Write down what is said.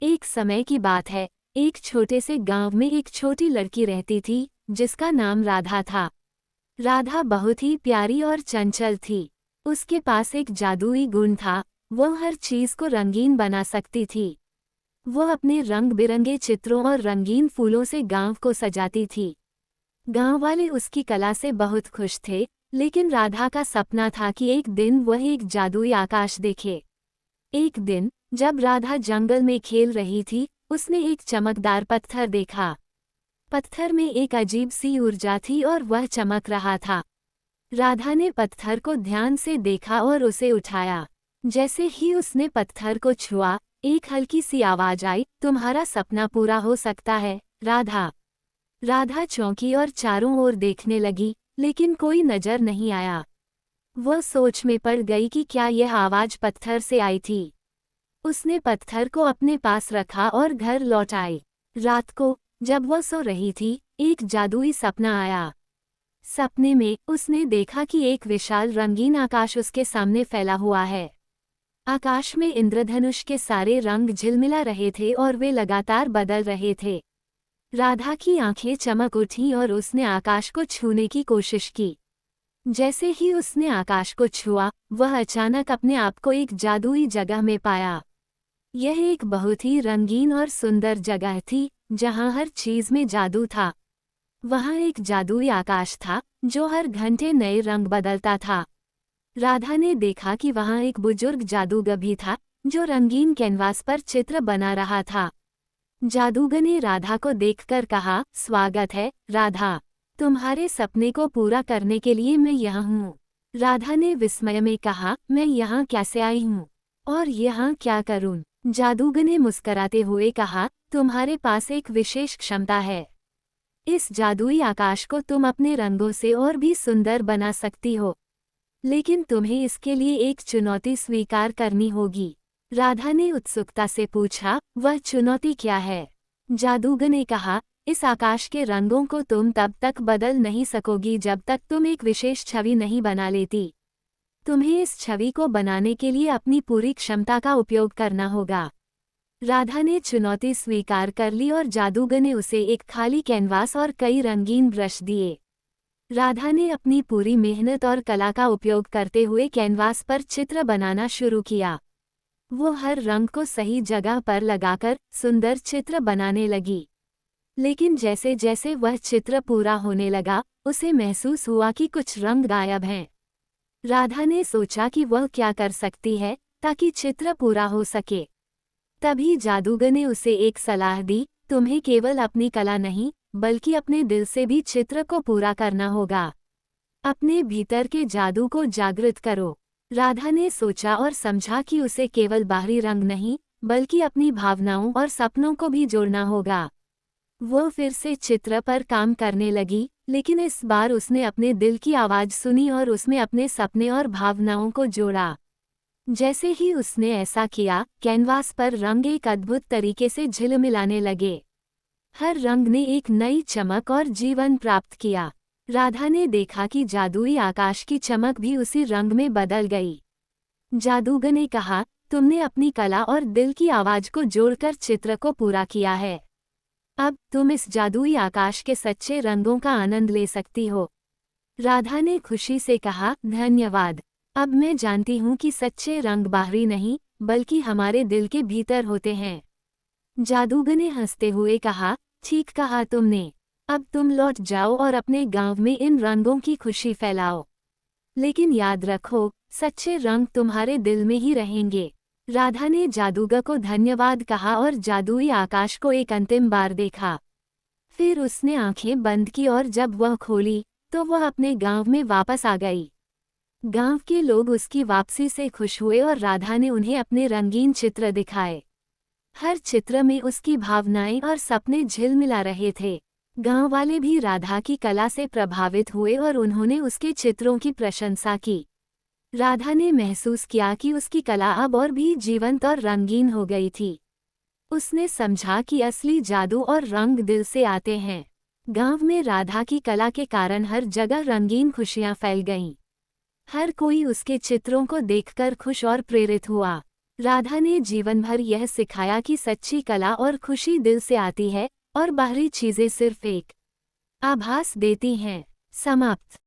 एक समय की बात है, एक छोटे से गांव में एक छोटी लड़की रहती थी, जिसका नाम राधा था। राधा बहुत ही प्यारी और चंचल थी। उसके पास एक जादुई गुण था, वो हर चीज को रंगीन बना सकती थी। वो अपने रंग बिरंगे चित्रों और रंगीन फूलों से गांव को सजाती थी। गांव वाले उसकी कला से बहुत खुश थे, लेकिन राधा का सपना था कि एक दिन वह एक जादुई आकाश देखे। एक दिन जब राधा जंगल में खेल रही थी, उसने एक चमकदार पत्थर देखा। पत्थर में एक अजीब सी ऊर्जा थी और वह चमक रहा था। राधा ने पत्थर को ध्यान से देखा और उसे उठाया। जैसे ही उसने पत्थर को छुआ, एक हल्की सी आवाज आई, तुम्हारा सपना पूरा हो सकता है, राधा। राधा चौंकी और चारों ओर देखने लगी, लेकिन कोई नजर नहीं आया। वह सोच में पड़ गई कि क्या यह आवाज पत्थर से आई थी। उसने पत्थर को अपने पास रखा और घर लौट आई। रात को जब वह सो रही थी, एक जादुई सपना आया। सपने में उसने देखा कि एक विशाल रंगीन आकाश उसके सामने फैला हुआ है। आकाश में इंद्रधनुष के सारे रंग झिलमिला रहे थे और वे लगातार बदल रहे थे। राधा की आंखें चमक उठीं और उसने आकाश को छूने की कोशिश की। जैसे ही उसने आकाश को छुआ, वह अचानक अपने आप को एक जादुई जगह में पाया। यह एक बहुत ही रंगीन और सुंदर जगह थी, जहां हर चीज में जादू था। वहां एक जादुई आकाश था, जो हर घंटे नए रंग बदलता था। राधा ने देखा कि वहां एक बुजुर्ग जादूगर भी था, जो रंगीन कैनवास पर चित्र बना रहा था। जादूगर ने राधा को देखकर कहा, स्वागत है, राधा। तुम्हारे सपने को पूरा करने के लिए मैं यहाँ हूँ। राधा ने विस्मय में कहा, मैं यहाँ कैसे आई हूँ और यहाँ क्या करूँ? जादूगर ने मुस्कराते हुए कहा, तुम्हारे पास एक विशेष क्षमता है। इस जादुई आकाश को तुम अपने रंगों से और भी सुंदर बना सकती हो, लेकिन तुम्हें इसके लिए एक चुनौती स्वीकार करनी होगी। राधा ने उत्सुकता से पूछा, वह चुनौती क्या है? जादूगर ने कहा, इस आकाश के रंगों को तुम तब तक बदल नहीं सकोगी जब तक तुम एक विशेष छवि नहीं बना लेती। तुम्हें इस छवि को बनाने के लिए अपनी पूरी क्षमता का उपयोग करना होगा। राधा ने चुनौती स्वीकार कर ली और जादूगर ने उसे एक खाली कैनवास और कई रंगीन ब्रश दिए। राधा ने अपनी पूरी मेहनत और कला का उपयोग करते हुए कैनवास पर चित्र बनाना शुरू किया। वो हर रंग को सही जगह पर लगाकर सुंदर चित्र बनाने लगी। लेकिन जैसे जैसे वह चित्र पूरा होने लगा, उसे महसूस हुआ कि कुछ रंग गायब हैं। राधा ने सोचा कि वह क्या कर सकती है ताकि चित्र पूरा हो सके। तभी जादूगर ने उसे एक सलाह दी, तुम्हें केवल अपनी कला नहीं, बल्कि अपने दिल से भी चित्र को पूरा करना होगा। अपने भीतर के जादू को जागृत करो। राधा ने सोचा और समझा कि उसे केवल बाहरी रंग नहीं, बल्कि अपनी भावनाओं और सपनों को भी जोड़ना होगा। वो फिर से चित्र पर काम करने लगी, लेकिन इस बार उसने अपने दिल की आवाज़ सुनी और उसमें अपने सपने और भावनाओं को जोड़ा। जैसे ही उसने ऐसा किया, कैनवास पर रंग एक अद्भुत तरीके से झिलमिलाने लगे। हर रंग ने एक नई चमक और जीवन प्राप्त किया। राधा ने देखा कि जादुई आकाश की चमक भी उसी रंग में बदल गई। जादूगर ने कहा, तुमने अपनी कला और दिल की आवाज़ को जोड़कर चित्र को पूरा किया है। अब तुम इस जादुई आकाश के सच्चे रंगों का आनंद ले सकती हो। राधा ने खुशी से कहा, धन्यवाद। अब मैं जानती हूँ कि सच्चे रंग बाहरी नहीं, बल्कि हमारे दिल के भीतर होते हैं। जादूगर ने हंसते हुए कहा, ठीक कहा तुमने। अब तुम लौट जाओ और अपने गांव में इन रंगों की खुशी फैलाओ। लेकिन याद रखो, सच्चे रंग तुम्हारे दिल में ही रहेंगे। राधा ने जादूगर को धन्यवाद कहा और जादुई आकाश को एक अंतिम बार देखा। फिर उसने आंखें बंद की और जब वह खोली, तो वह अपने गांव में वापस आ गई। गांव के लोग उसकी वापसी से खुश हुए और राधा ने उन्हें अपने रंगीन चित्र दिखाए। हर चित्र में उसकी भावनाएं और सपने झिलमिला रहे थे। गांव वाले भी राधा की कला से प्रभावित हुए और उन्होंने उसके चित्रों की प्रशंसा की। राधा ने महसूस किया कि उसकी कला अब और भी जीवंत और रंगीन हो गई थी। उसने समझा कि असली जादू और रंग दिल से आते हैं। गांव में राधा की कला के कारण हर जगह रंगीन खुशियां फैल गईं। हर कोई उसके चित्रों को देखकर खुश और प्रेरित हुआ। राधा ने जीवन भर यह सिखाया कि सच्ची कला और खुशी दिल से आती है और बाहरी चीजें सिर्फ एक आभास देती हैं। समाप्त।